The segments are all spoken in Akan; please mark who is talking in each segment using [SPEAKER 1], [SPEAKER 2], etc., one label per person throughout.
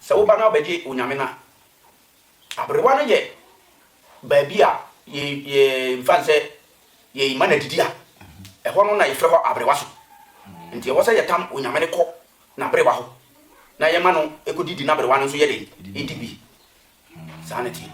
[SPEAKER 1] So bana beji unyamena abrewa no ye baabi a ye mfanse ye imana didia ho no na yefre ho abrewa so nti wo se yetam unyamene ko na abrewa ho na yema no ekodidi na abrewa no so ye de edibi sanity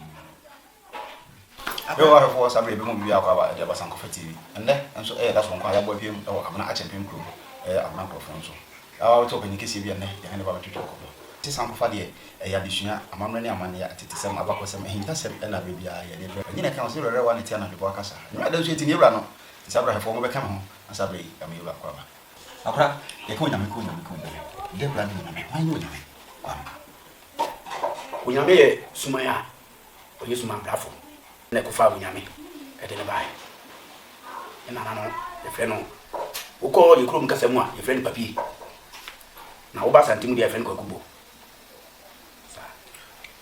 [SPEAKER 2] Yo are for sabre be mo bi akwa ba de basan kofa TV ende enso that's one kwa ya bo piem e amana a champion pro amana microphone so awa to benike se bi ene ya ne ba tutu ko ti san kofa de ya bisua amamre ne amane ya tete sem abakosem ehinta sem na be bia ya de nyine kan so rere wa ne tia na de bo akasa no ada so ti ne bra no sabre ha fo mo be ka ho asabre ya me ba kwa ba akra e ko nyame de bra ni nyame wan yo nyame kwa
[SPEAKER 1] unyame ye sumaya o yesu man brafo na kufa unyame e de ne bae ina na no e fe no uko ye krom kasemu a ye fe ni papi na wo ba santimu de ye fe ni kwakubo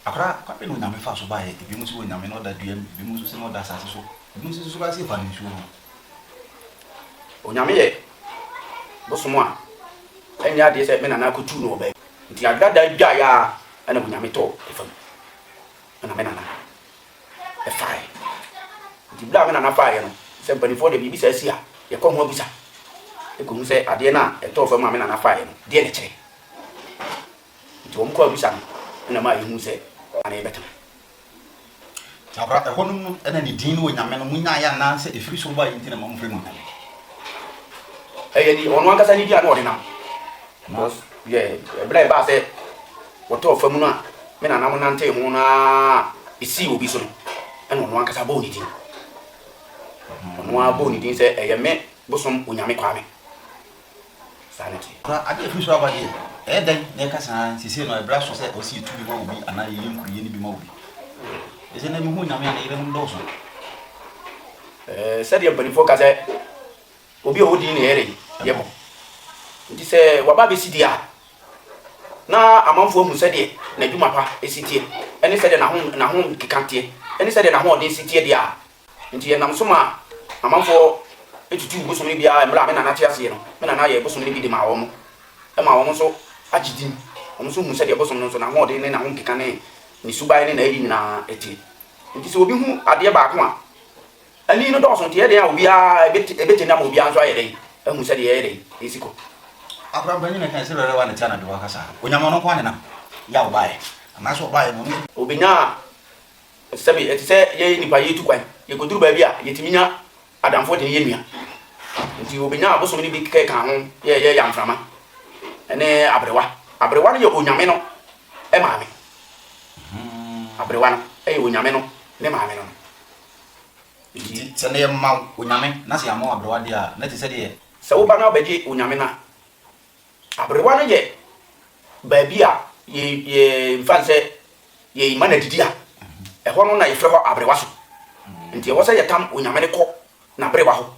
[SPEAKER 2] akra kwa pe no nyame fa so bae e bi mu so wo nyame no da duam bi mu so se no da asase so bi mu so ba se fa ni so
[SPEAKER 1] unyame ye bosomo a enya de se me na na kutu no ba nti agada dwa ya ana unyame to e fam ana me na na e fai nti bla me na na fai no se mpanifo de bibi sa si a ye ko ho bisa e ko hu se ade na e to fam me na na fai no de ne kire nti wo mko bisa na ma ye hu se ana e betam
[SPEAKER 2] akra e honum ena ni din no nyame no munya ya na se e firi so ba yin tina ma mfre no
[SPEAKER 1] e ni onu ankasa ni dia no de na because ye bla ba se wo to fam no a me na na mo nante ho na isi obi so eno no ankasa bo ni din no abo ni din se eye me bosom unyame kwa me sanity
[SPEAKER 2] kra ade fi so abade e den ne kasa sisi no e bra so se o si tu bi ma obi ana ye nkuriye ni bi ma obi e se na mi hu nyame ana ire mu do so
[SPEAKER 1] se de banifo ka se obi o din ne ere ye bo nti se waba be sidia na amanfo hu se de na dwuma pa esitie ene se de na ho kikantie ene se de na ho de sitie dia nti ye nam so ma amanfo etutu bosom ni bia emra me na na tiase no me na na ye bosom ni bi de ma wo mo e ma wo mo so agidin wo mo so hu se de bosom no so na ho de ne na ho kikane ni subai ne na eri na eti nti se obi hu ade ba ko a ani no do so nti ye de a obi a ebeti na mo obi an so aye de hu se de ye de esiko
[SPEAKER 2] akra bani na kan se rere wa ne tia na de wa kasa onyama no kwa ne na ya obae ana so obae no
[SPEAKER 1] obinya sabi eti se ye nipa ye tu kwan ye koduru ba bia ye timinya adamfo de ye nua nti obinya abosom ni bi ke kan ho ye yamframa ene abrewa no ye onyame no e maame abrewa no e onyame no ne maame no
[SPEAKER 2] nti se ne ma onyame na se ya ma abrewa de a na ti se de
[SPEAKER 1] se wo ba na obeji onyame na abrewa no ye baabi a ye mfanse ye imana didia e ho no na yefre ho abrewa so nti wo se yetam unyame ne ko na abrewa ho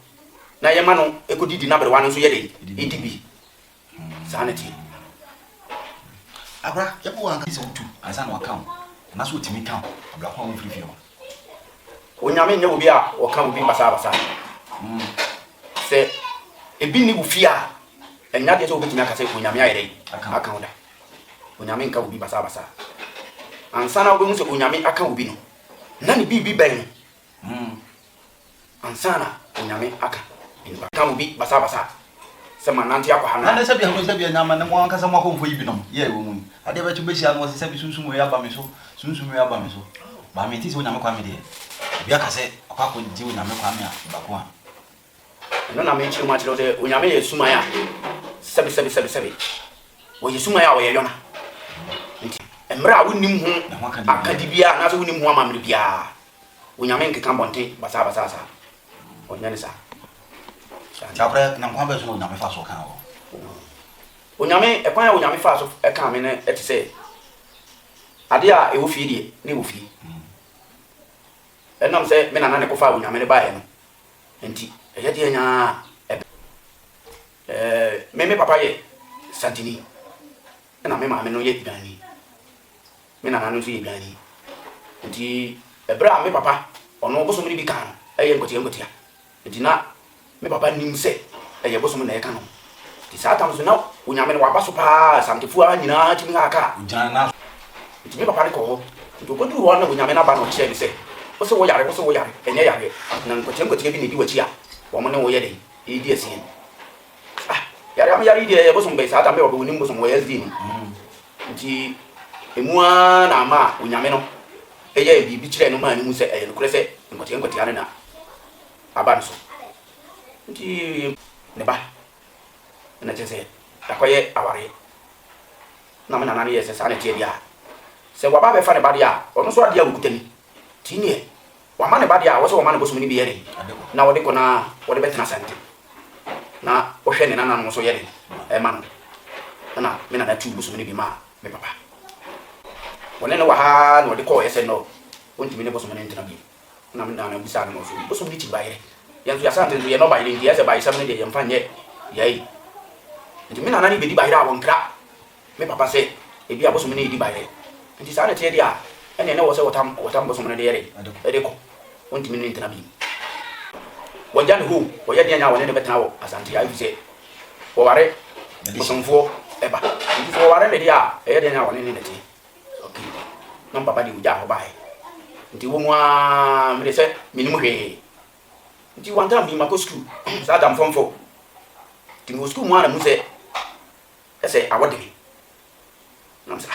[SPEAKER 1] na yema no ekodidi na abrewa no so ye de edibi sanity
[SPEAKER 2] akra ye bo anka se utu ansa na account na so timi kan abla kwa mo free
[SPEAKER 1] unyame nya obi a o kan obi basa se ebi ni bufia enya de so obetimi aka se unyame ayere account da unyame nka obi basa ansana obi mu se unyame aka obi no na ni bibi ben ansana unyame aka ni ba kan obi basa se mananti akwa hana
[SPEAKER 2] na se bia nyama ne mo anka se mo akomfo yibi no ye wo mu ade ba tu besia no se bi sunsumu ya ba me so ba me ti se unyame kwa me de bia ka se akwa ko di unyame kwa me a ba ko a
[SPEAKER 1] no na me chiru ma chiru se unyame ye sumaya sebi wo ye sumaya wo ye yona nti emra wonim hu akadibia na so wonim hu amamre bia unyame nkeka bonte basa sa onyane sa
[SPEAKER 2] chapre na kwa be so unyame fa so kan wo
[SPEAKER 1] unyame e kwa unyame fa so e kan me ne eti se ade a e wo fie die ne wo fie enam se me na ne ko fa unyame ne bae no nti e ye die nya me papa ye santini na me ma me no ye bidani me na no so ye bidani nti ebra me papa ono bosom ni bi kan eye ngotia nti na me papa nim se eye bosom na ye kan no nti sa tam so na unyame no waba so pa santefu a nyina timi aka
[SPEAKER 2] ujana
[SPEAKER 1] nti me papa ne ko nti okodu ho na onyame na ba no kire ni se wo se wo yare enye yare na nkotie bi ne di wachi a wo mo ne wo ye de e di asie yare am yare di e bo so mbe sa ta me wo ni mbo so wo ye di ni nti emua na ama onyame no eye bi kire no ma ni mu se e no kure se nkotie ane na aba no so nti ne ba na chese akoye aware na me nana ne yese sa na tie dia se wa ba be fa ne ba dia ono so adia wukutani tinie wa ma ne ba dia wo so wa ma ne bosom ni bi yere na wo de ko na wo de betena sante na wo hwe ne nana no so yere e ma no na me nana tu bosom ni bi ma me papa wone ne wa ha no de ko yese no wonti me ne bosom ne ntina bi na me nana bisa no so bosom ni ti ba yere yanzu ya sante ye no ba yere ndi yese ba isam ne de ye mfa nye yei nti me nana ni be di ba yere a wonkra me papa se e bi abosom ne di ba yere nti sa na tie dia ene ne wo se wotam bosom ne de yere e de ko wonti me ne ntina bi wajan hu wo ye dia nya wone ne betena wo asante ayi se wo ware bosomfo e ba nti wo ware ne dia e ye dia nya wone ne ne ti okay no papa di uja ho bae nti wo mwa me se minimu hwe nti wanta bi mako school sa dam fomfo ti mo school mwa na mu se ese awode bi nam sa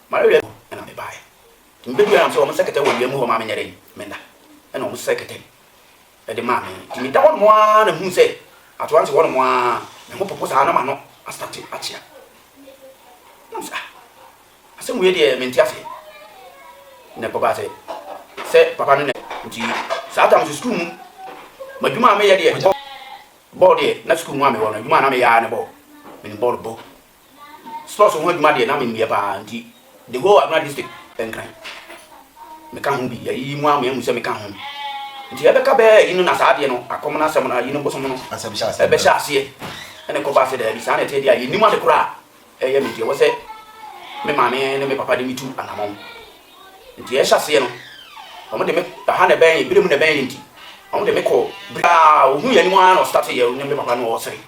[SPEAKER 1] mare na me bae ti mbe bia am so mo sekete wo wiemu ho ma me nyere menda ena mo sekete e de ma me ti mi da won mwa na hu se ato anse won mwa me mo popo sa na ma no astati achia nam sa ase mu ye de me ntia se ne ko ba se papa no ne nti sa tam so school mu maduma me ye de bo de na school mu ame won aduma na me ya ne bo me bo bo sports ho aduma de na me mie ba nti the whole Agna district enkran me kan hu bi ya yi mu ame mu se me kan hu nti ebe ka be inu na sa de no akom na asem na inu bosom no ebe sha ase ene ko ba se de bi sa na te dia yi ni ma de kura e ye me de wo se me mame ne me papa de mi tu anamon nti e sha ase no omo de me ha na ben bi de mu na ben nti omo de me ko bra ohu ya ni mu no start ye ne me papa no wo sere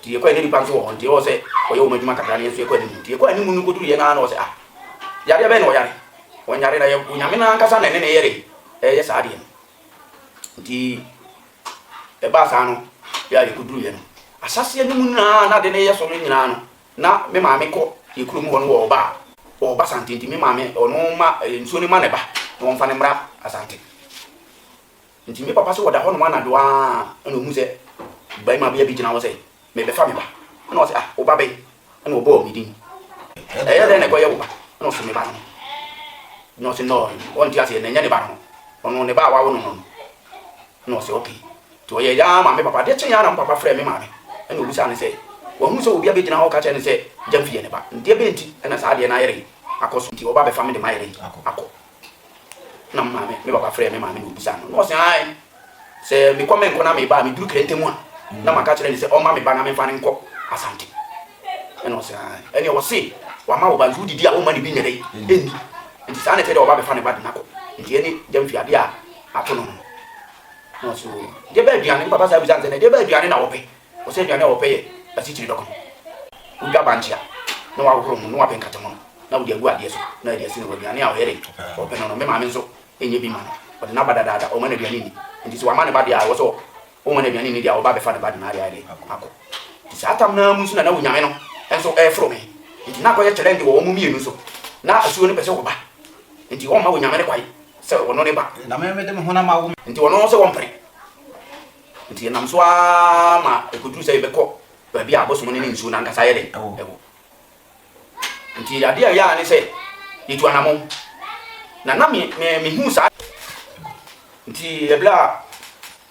[SPEAKER 1] ti e ko ni di panso wo nti wo se o ye o maduma kakra ne so e ko ni nti e ko ani mu no ko duru ye na no wo se yare be no yare wonyare na ye unyame na nkasa na ne ne yere ye sa ade nti e ba sa no ya ye kuduru ye no asase ni mu na de ne ye so no nyina no na me ma me ko ye kuru mu wo ba sante nti me ma me ono ma nsuo ni ma ne ba no mfa ne mra asante nti me papa so woda ho no ma na do a no mu se bai ma bia bi gina wo se me be fa me ba no se o ba be na o bo mi din ya de ne ko ye wo ba no se me ba no se no on ti ase ne nya ne ba no ono ne ba wa wo no no se okay to ye ya ma me papa de chen ya na papa frɛ me ma me ena obusa ne se wo hu se obi abegina ho ka che ne se jamfie ne ba ntie be nti ena sa de na yere akoso nti oba be fa me de ma yere akọ na ma me papa frɛ me ma me obusa no se ai se me comment ko na me ba me duru krente mu a na ma ka che ne se o ma me ba na me fa ne nko asante ena se ai ene wo se wa ma wo ba ndu didi a wo ma ne bi nyere eni nti sa ne te de oba be fa ne ba de na ko nti eni jamfie ade a ato no no so de ba aduane papa sa bi san ne de ba aduane na wo pe o se aduane wo pe ye asichiri doko uga bantia no wa horo mu no wa penkata mo na wo de agu ade so na ade asi no aduane a wo yere o pe no me ma me nso enye bi ma no o de na bada dada o ma na aduane ni nti so wa ma ne ba de a wo so o ma na aduane ni dia wo ba be fa ne ba de na ade ade akọ nti sa atam na mu nso na wo nyame no enso e fro me nti na ko ye challenge wo mu mienu so na asuo ne pese wo ba nti wo ma wo nyame ne kwai se wo no ne ba
[SPEAKER 2] na me de me hona ma wo
[SPEAKER 1] nti wo no se wo mpre nti nam so a ma ekuduru se be ko ba bia bosom ne nsuo na nkasa ye de ewo nti ade a ya ne se yetu anamo na me hu sa nti ebla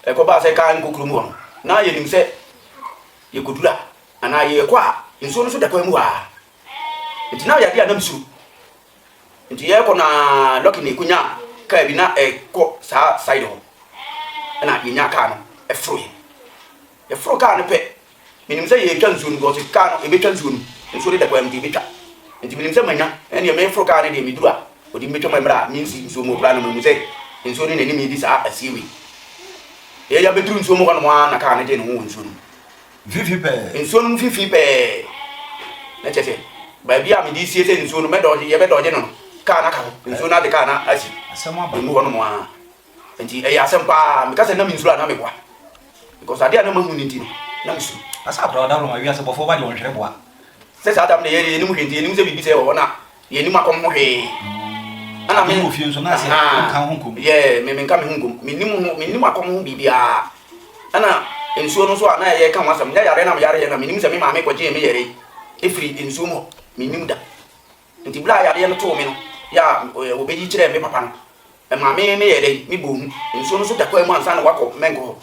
[SPEAKER 1] ekoba se ka nkukuru mu no na ye nim se yekudura ana ye kwa nsuo no so da kwa mu ha nti na ya de anam suru nti ye ko na loki ne kunya ka bi na ko sa side ho na ye nya ka no efro ka no pe minim se ye twa nsuo no go se ka no e be twa nsuo no nsuo de da kwa mu di betwa nti minim se manya ene me efro ka ne de mi dura odi metwa mambra minsi nsuo mo bra no mu se nsuo ne ne mi di sa asiwi ye ya beduru nsuo mo ko no na ka ne de no nsuo no
[SPEAKER 2] fifi pe
[SPEAKER 1] nsuo no fifi pe na chese baabi a me di sie se nsuo no ye be doje no ka na ka nsuo na de ka na asi
[SPEAKER 2] asema ba
[SPEAKER 1] nu ho no mo a nti e ya asem pa me ka se na me nsuo na me kwa because ade na mahu ni nti na me su
[SPEAKER 2] asa pra da ro ma wi ase bofo ba de won hwere boa
[SPEAKER 1] se sa adam na ye ni mu hwenti ni mu se bibi se wo na ye ni makom ho hwe ana me
[SPEAKER 2] mo fie nso na se kan ho kom
[SPEAKER 1] ye me nka me ho kom me ni makom ho bibia ana nsuo no so na ye ka ho asem ya yare na me yare ye na me ni mu se me ma me kwaje me yare efiri nsuo mo me nim da nti bla yare no to me no ya obeji kire me papa no e ma me yare me bo hu nsuo no so da kwa mu ansa na wakọ mengo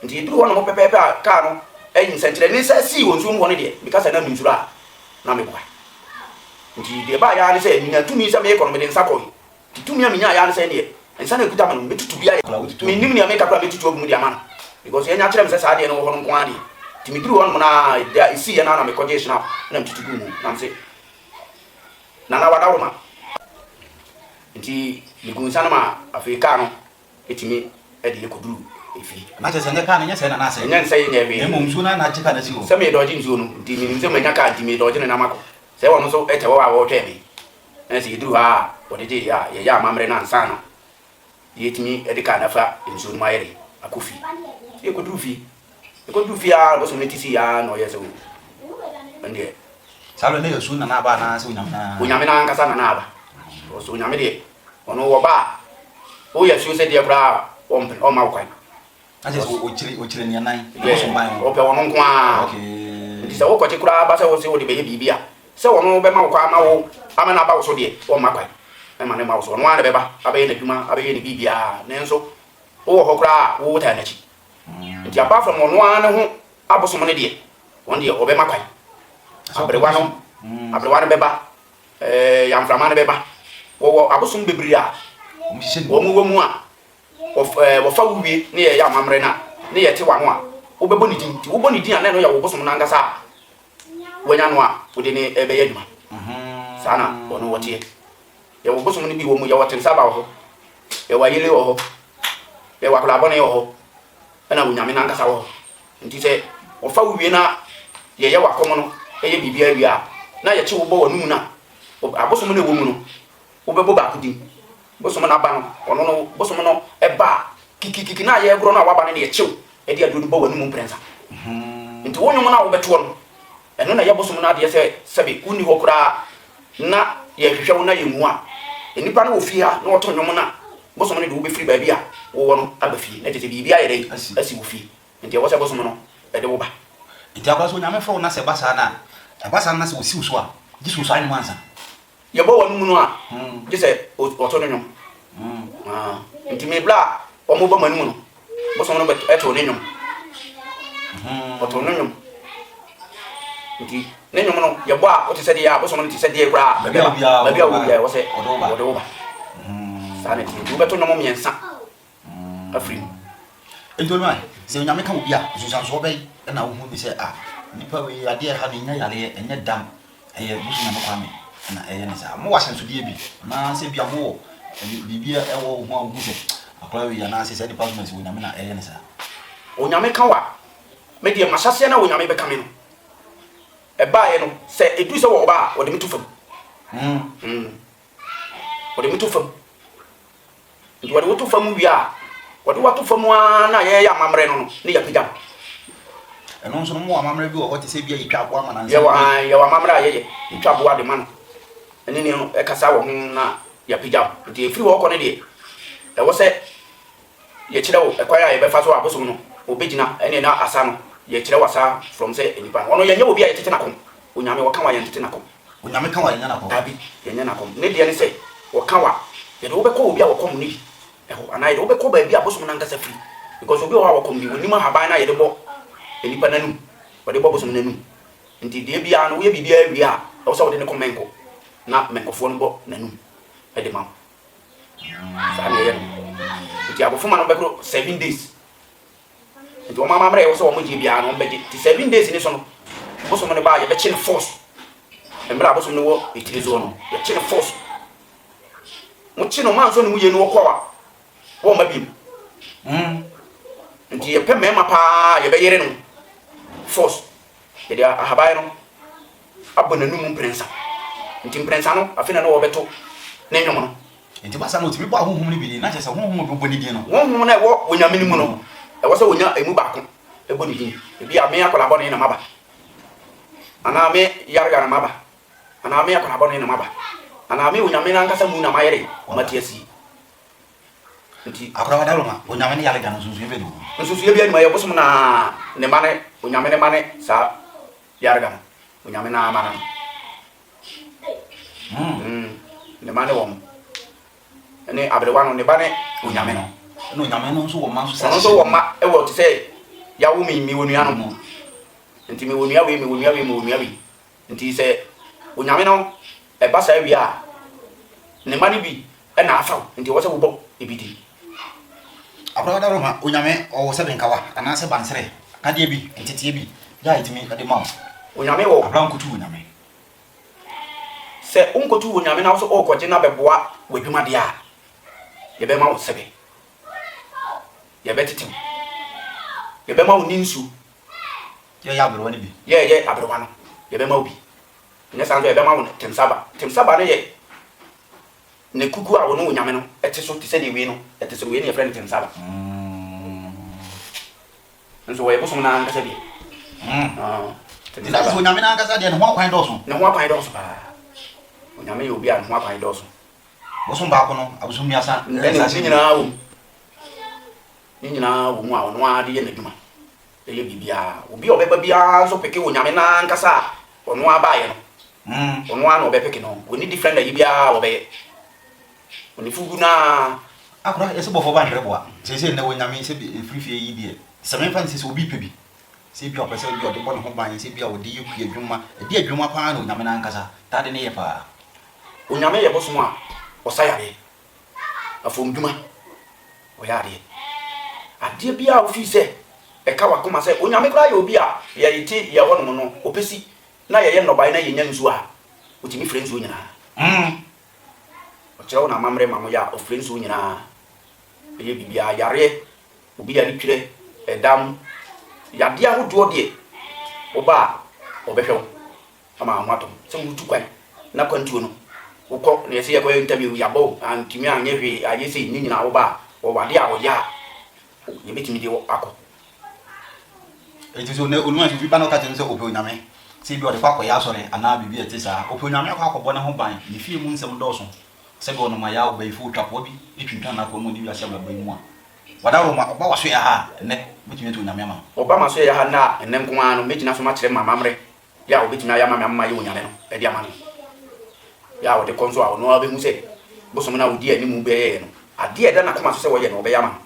[SPEAKER 1] nti duru wono mo pepepe ka no eyin sentre ni sa si won nsuo mo ne de because na nsuo a na me kwa nti de ba ya ne se ni na tumi sa me ko no me de nsa ko ti tumi a me nya ya ne se ne nsa na kuta ma no me tutu bia me nim ni me ka pra me tutu ogu mu dia ma no because enya kire me se sa de no ho no kwa de ti me duru wono mo na isi ya na me ko je shina na me tutu gu mu na me se na wadawo ma nti ligunsa na ma afrika no etimi e de koduru efi
[SPEAKER 2] na che se ne ka na nya se na na se
[SPEAKER 1] nya nse nya we
[SPEAKER 2] e mo nsu na chika na si ho
[SPEAKER 1] se me doji nsu no nti mi nse me nya ka nti me doji na mako se wono so ete wa wo twa me na se duru ha wo de ya ya mamre na nsa no yetimi e de ka na fa nsu no mayere akofi e koduru fi a bo so metisi ya no ye so ande
[SPEAKER 2] salo ne yesu na na ba na se
[SPEAKER 1] unyame na nkasa na aba so unyame de ono wo ba o yesu se de bra o ma kwan
[SPEAKER 2] aje o chire ni nan
[SPEAKER 1] so ban o pe wono nko a
[SPEAKER 2] okay
[SPEAKER 1] ndi se wo ko ti kura ba se wo se wo de be bibia se wono be ma kwa ma wo ama na ba wo so de o ma kwan e ma ne ma wo so no ana be ba abaye na dwuma abaye na bibia ne nso wo ho kura wo ta na chi ndi apart from wono ana ho aboso mo ne de won de o be ma kwan abrewa no beba yamframa no beba wo abosum bebiri a wo mu a wo fa wuwie ne ye amamre na ne ye te wa no a wo bebo ni din ti wo bo ni din a na no ya wo bosum na ngasa wonya no a wo de ne ebe yaduma sana ono wotie ye wo bosum ni bi wo mu ya woten saba wo ye wa yele wo ye wa kula bone wo na wo nyame na ngasa wo nti se wo fa wuwie na ye wa komo no eye bibia wia na ye che wo bo wonu na abosom na wo mu no wo bebo ba kudi bosom na ba no ono no bosom no e ba kikikiki na ye gro na wa ba ne ye chew e dia do bo wonu mu prensa nti wonu mu na wo beto no eno na ye bosom na de se sebe uni ho kura na ye hwehwe wo na ye mu a enipa na wo fia na wo to nwom na bosom ne de wo be free ba bia wo wono abafi na tete bibia ye dai asi wo fi nti wo se bosom no e de wo ba
[SPEAKER 2] nti akwa so nyame fo na se basa na se osi so a jisu so ani mansa
[SPEAKER 1] ye bo wonu mu no a je se o to nwom nti me bla o mo ba manu no bo so no be eto ne nwom o to nwom nti ne nwom no ye bo a o te se de ya bo so no te se de kra ba bia wo ya wo se o do ba sa ne ti wo be to nwom yensa afri
[SPEAKER 2] ento mai se nyame ka obi a so so be na wo hu bi se nipa we ade ha no nya yare enye dam eye musu na kwame na eye ne sa mo wasen so die bi na se bia mo bibia ewo ho agu se akwa we ya na se department we nyame na eye ne sa
[SPEAKER 1] onyame ka wa me de masase na onyame be ka me no e ba ye no se edu se wo ba wo de mitu fam wo de mitu fam nti wo de wotu fam wi a wo de watu fam a na ye ya mamre no ne ya pijam
[SPEAKER 2] eno nso mo amamre bi wo hote se bia yitwa abo ama na
[SPEAKER 1] ye wa mamre ayeye yitwa abo ade man ene ne e kasa wo na ya pijam nti efiri wo ko ne de e wo se ye kire wo e kwa ya ye be fa so abosom no obegina ene na asa no ye kire wasa from say enipa ono ye nya obi a ye tete na kom onyame wo kan wa ye tete na kom
[SPEAKER 2] onyame kan wa ye nya na kom
[SPEAKER 1] abi ye nya na kom ne de ne se wo kan wa ye do be ko obi a wo kom ni e ho ana ye do be ko ba bi abosom na ngasa free because obi wo kom bi woni ma haban na ye de bo enipa nanu wo de bo abosom nanu nti de bia no ye bibia wi a wo se wo de ne komenko na menkofo no bo nanu e de ma sa ne ye nti abofuma no be kro 7 days nti o mama mre wo so mo ji bia no be ti 7 days ni so no bo so mo ne ba ye be chi ne force embra bo so no wo itiri zo no ye chi ne force mo chi no man so no mu ye no wo kwa wo ma bim nti ye pe mema pa ye be yere no force ye dia ahabai no abona nu mu prensa nti mprɛnsa no afina no wɔbɛto ne nwom no
[SPEAKER 2] nti basa no timi bɔ ahohom no bi ni na kyɛ sɛ honhom do bɔ ne din no
[SPEAKER 1] honhom na ɛwɔ onyame no mu no ɛwɔ sɛ onya emu baako ɛbɔ ne din ebi a me akɔla bɔ ne na maba ana me yarga na maba ana me akɔla bɔ ne na maba ana me onyame na ankasa mu na mayere mati asi nti
[SPEAKER 2] akora wadalo ma onyame ne yarga no sunsu ebe do
[SPEAKER 1] sunsu ebe ani ma yɛ bosom na ne mane onyame ne mane sa yarga no onyame na amana ne mane wɔ ne abrewa no ne bane onyame no
[SPEAKER 2] no onyame no nso wɔ ma nso
[SPEAKER 1] sa so wɔ ma ɛwɔ te sɛ yawo mi wonua no nti mi wonua we nti sɛ onyame no ɛba sa wi a ne mane bi ɛna afaw nti wɔ sɛ wobɔ ebidi
[SPEAKER 2] akora wadalo ma onyame ɔwɔ sɛ benkawa ana sɛ bansere kadeɛ bi nteteɛ bi da itimi ade ma
[SPEAKER 1] onyame wɔ
[SPEAKER 2] abran kutu onyame
[SPEAKER 1] sɛ unkotu onyame na so ɔkɔgye na bɛboa wadwuma de a yɛbɛma wo sɛbɛ yɛbɛtetem yɛbɛma wo ninsu
[SPEAKER 2] yɛ abrewa ne bi
[SPEAKER 1] yɛ abrewa no yɛbɛma wo bi nyɛ san so yɛbɛma wo temsaba no yɛ ne kuku a wo no onyame no ɛte so te sɛ de wei no ɛte sɛ wei ne yɛfrɛ no temsaba nso wɔyɛ bosom na ankasa bi
[SPEAKER 2] temsaba onyame na ankasa deɛ ne ho akwan dɔso
[SPEAKER 1] paa onyame yɛ obi a ne ho akwan dɔso
[SPEAKER 2] bosom baako no abosom miasa
[SPEAKER 1] ni nyina wo mu a ono ade yɛ n'adwuma ɛyɛ bibia obi a ɔbɛba bia nso peke onyame na ankasa ono abaayɛ no ono a na ɔbɛpeke no oni different ayi bia ɔbɛyɛ oni fugu na
[SPEAKER 2] akora yɛsɛ bɔfo ba ndrɛ boa sɛ na onyame sɛ frifie yi die sɛ me fa sɛ obi pɛ bi sɛ bi ɔpɛ sɛ bi ɔde bɔ ne ho ban sɛ bi a ɔde yɛ ku adwuma ɛdi adwuma paa na onyame na ankasa tade ne yɛ paa
[SPEAKER 1] onyame yɛ bosom a ɔsayare afom dwuma ɔyare adeɛ bia ofi sɛ ɛka wakoma sɛ onyame kra yɛ obi a yɛyɛte yɛwɔ no no opesi na yɛyɛ nnɔbae na yɛnya nsuo a otimi frɛ nsuo nyinaa ɔkyerɛ wo na amammerɛ ma mo yɛ a ɔfrɛ nsuo nyinaa ɛyɛ bibia yareɛ obi yare twerɛ ɛdam yadeɛ ahodoɔ deɛ woba a ɔbɛhwɛ wo ama ho atɔm sɛ wotu kwan na kwantuo no wokɔ na yɛsɛ yɛkɔyɛ interview yabɔ antimi anyɛ hwee ayɛ sɛ ne nyinaa woba a wɔwade a ɔyɛ a yɛbɛtumi de akɔ
[SPEAKER 2] ɛti so ne onuma fi ba no ka kyerɛ sɛ ɔpɛ onyame sɛ bi ɔde kɔ akɔyɛ asɔre anaa biribi ɛte saa ɔpɛ onyame akɔ akɔbɔ ne ho ban ne fie mu nsɛm dɔɔso sɛ bi ɔnoma yɛ ɔbɛyifo twapoɔ bi ɛtwintwan no akɔ mu ne bi ahyɛ ɔbɛbɔ yi mu a wadaro ma ɔba waso yɛ ha ɛnɛ bɛtumi atu onyame ama
[SPEAKER 1] ɔba ma so yɛ ha na ɛnɛ nko ara no mɛgyina so makyerɛ ma mammerɛ yɛ a wɔbɛtumi ayɛ ama me ama yɛ onyame no ɛde ama no yɛ a wɔde kɔ nso a ɔno a bɛhu sɛ bosom no a wodi animu bɛyɛɛ no adeɛ ɛda nakoma so sɛ wɔyɛ no ɔbɛyɛ ama no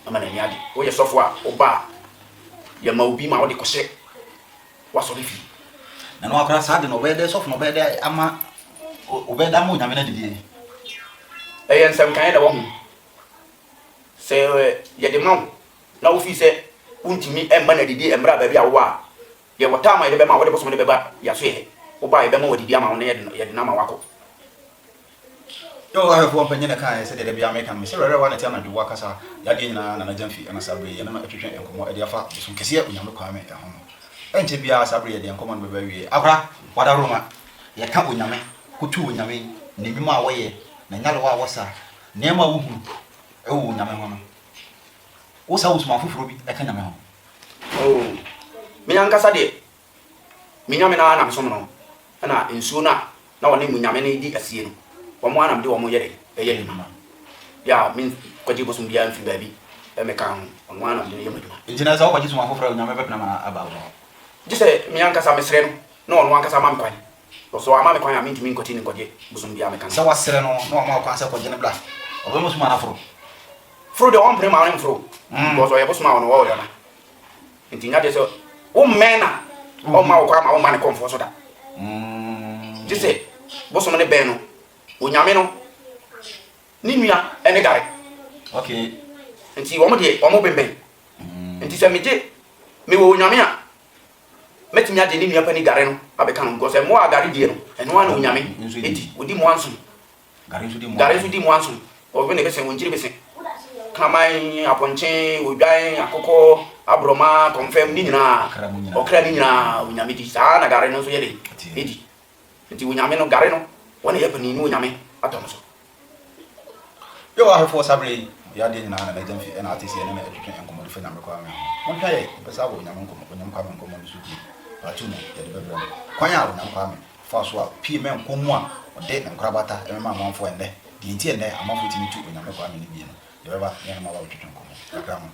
[SPEAKER 1] ama n'ani ade woyɛ sɔfo a woba a yɛma obi ma wode kɔhyɛ wasɔre fi
[SPEAKER 2] na no akora saa de no ɔbɛyɛ dɛ sɔfo no ɔbɛyɛ dɛ ama ɔbɛyɛ dɛ ama onyame no adidie
[SPEAKER 1] ɛyɛ nsɛm kan da wɔ ho sɛ yɛde ma wo na wofi sɛ wontumi ɛmma no adidi mmerɛ a baabi a wowɔ a yɛwɔ taama yɛde bɛma wode bosom de bɛba yɛaso yɛ woba a yɛbɛma wadidi ama wo na yɛde no ama wakɔ
[SPEAKER 2] yo ahefo mpanyine kan sɛ de bia meka me sɛ rɛrɛ wa na tia na dwo akasa yade nyina na na jamfi ana sabre yɛ na atwetwe enkomo ɛde afa so kɛse onyame kwa me ɛho ɛnche bia sabre yɛ de enkomo no bɛba wie akora wada roma yɛ ka onyame kotu onyame ne nwuma a wɔyɛ na nyale wa wɔsa nneɛma wo hu ɛwɔ onyame ho no wo sa wo suma foforo bi ɛka nyame ho
[SPEAKER 1] me ankasa de me nyame na na som no ana nsuo na wɔne mu nyame ne di asie no wɔn anam de wɔn yɛre ɛyɛ nnwuma ya min kɔgye bosom bia mfiri baabi ɛmɛka ho wɔn anam de yɛ madwuma
[SPEAKER 2] ntina sɛ wɔkɔgye suma foforo onyame bɛpena ma aba wo
[SPEAKER 1] gye sɛ me ankasa mesrɛ no na ɔno ankasa ma me kwan so ama me kwan a mentumi nkɔte ne kɔgye bosom bia meka
[SPEAKER 2] sɛ wasrɛ no na ɔma kwan sɛ kɔgye ne bla ɔbɛma suma na
[SPEAKER 1] foro de ɔmpere ma ne mforo because ɔyɛ bosom a ɔno wɔwɔ yɛ na nti nya de sɛ wo mmɛn na ɔma wo kwan ma wo ma ne kɔmfoɔ so da gye sɛ bosom ne bɛn no onyame no ni nua ene gare
[SPEAKER 2] okay
[SPEAKER 1] nti wɔn de wɔn bɛnbɛn nti sɛ megye me wo onyame a metimi ade ni nua pa ni gare no abɛka no because mo a gare die no ɛno ana onyame edi odi mo anso
[SPEAKER 2] gare so di
[SPEAKER 1] mo anso o be ne bɛsɛ wɔn kyiri bɛsɛ kraman aponche odwan akokɔ abroma confirm ni nyina okra ni nyina onyame di saa na gare no so yɛ de edi nti onyame no gare no wona yɛ pani no onyame atɔ no so
[SPEAKER 2] yo ahefo sabre ya de nyina na legend fi na atisi ene na etwetwe enkomo de fa nyame kwa me mo hwa ye pesa bo nyame enkomo nyame kwa me enkomo de so di atu no ya de bebra kwan ya nyame kwa me fa so a pie me enkomo a ode na nkrabata e ma amanfo ende di nti ene amanfo ti ni tu nyame kwa me ni bi no ye beba ye ma ba twetwe enkomo kakra mo